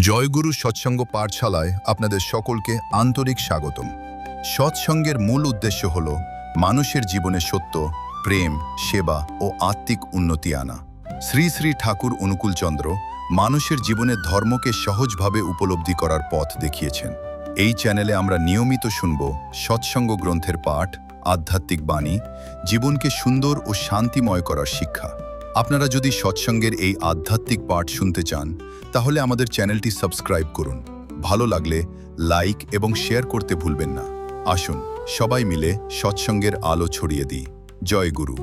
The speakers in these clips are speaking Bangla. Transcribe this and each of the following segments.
জয়গুরু সৎসঙ্গ পাঠশালায় আপনাদের সকলকে আন্তরিক স্বাগতম। সৎসঙ্গের মূল উদ্দেশ্য হল মানুষের জীবনে সত্য, প্রেম, সেবা ও আত্মিক উন্নতি আনা। শ্রী শ্রী ঠাকুর অনুকূলচন্দ্র মানুষের জীবনে ধর্মকে সহজভাবে উপলব্ধি করার পথ দেখিয়েছেন। এই চ্যানেলে আমরা নিয়মিত শুনব সৎসঙ্গ গ্রন্থের পাঠ, আধ্যাত্মিক বাণী, জীবনকে সুন্দর ও শান্তিময় করার শিক্ষা। আপনারা যদি সৎসঙ্গের এই আধ্যাত্মিক পাঠ শুনতে চান তাহলে আমাদের চ্যানেলটি সাবস্ক্রাইব করুন। ভালো লাগলে লাইক এবং শেয়ার করতে ভুলবেন না। আসুন সবাই মিলে সৎসঙ্গের আলো ছড়িয়ে দিই। জয় গুরু।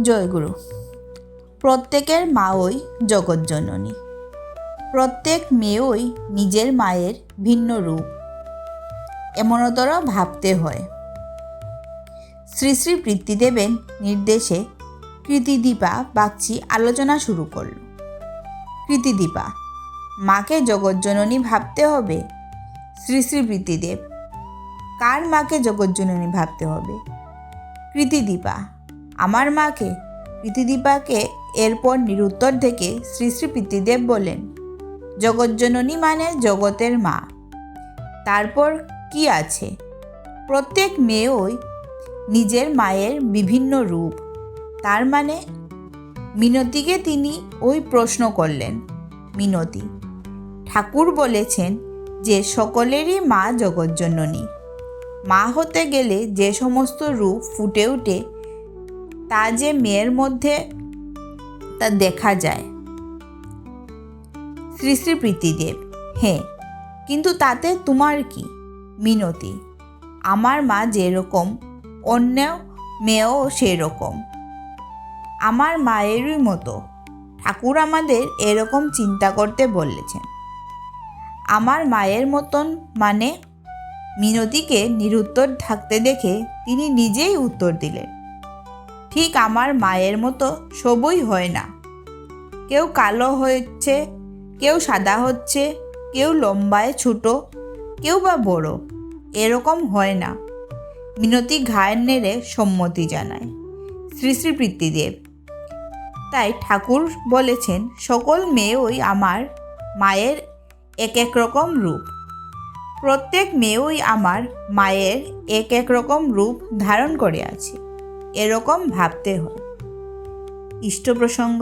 জয় গুরু। প্রত্যেকের মা ওই জগৎজননী। প্রত্যেক মেয়েই নিজের মায়ের ভিন্ন রূপ, এমনতর ভাবতে হয়। শ্রী শ্রী পিতৃদেবের নির্দেশে কৃতিদীপা বাগচি আলোচনা শুরু করল। কৃতিদীপা, মাকে জগৎজননী ভাবতে হবে। শ্রী শ্রী পিতৃদেব, কার মাকে জগৎজননী ভাবতে হবে? কৃতিদীপা, আমার মাকে। কৃতিদীপাকে এরপর নিরুত্তর থেকে শ্রী শ্রী পিতৃদেব বলেন, জগৎজননী মানে জগতের মা। তারপর কি আছে? প্রত্যেক মেয়েই নিজের মায়ের বিভিন্ন রূপ। তার মানে? মিনতিকে তিনি ওই প্রশ্ন করলেন। মিনতি, ঠাকুর বলেছেন যে সকলেরই মা জগৎজননী। মা হতে গেলে যে সমস্ত রূপ ফুটে ওঠে তা যে মেয়ের মধ্যে তা দেখা যায়। শ্রী শ্রী পিতৃদেব, হ্যাঁ, কিন্তু তাতে তোমার কি? মিনতি, আমার মা যেরকম অন্য মেয়েও সেরকম, আমার মায়েরই মতো। ঠাকুর আমাদের এরকম চিন্তা করতে বলেছেন। আমার মায়ের মতন মানে? মিনতিকে নিরুত্তর থাকতে দেখে তিনি নিজেই উত্তর দিলেন, ঠিক আমার মায়ের মতো সবই হয় না। কেউ কালো হচ্ছে, কেউ সাদা হচ্ছে, কেউ লম্বায় ছোট, কেউ বা বড়, এরকম হয় না। মিনতি ঘাড় নেড়ে সম্মতি জানায়। শ্রী শ্রী পিতৃদেব, তাই ঠাকুর বলেছেন সকল মেয়েই আমার মায়ের এক এক রকম রূপ। প্রত্যেক মেয়েই আমার মায়ের এক এক রকম রূপ ধারণ করে আছে, এরকম ভাবতে হয়। ইষ্ট প্রসঙ্গ,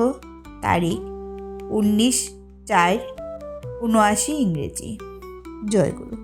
তারিখ 19/4/79 ইংরেজি। জয় গুরু।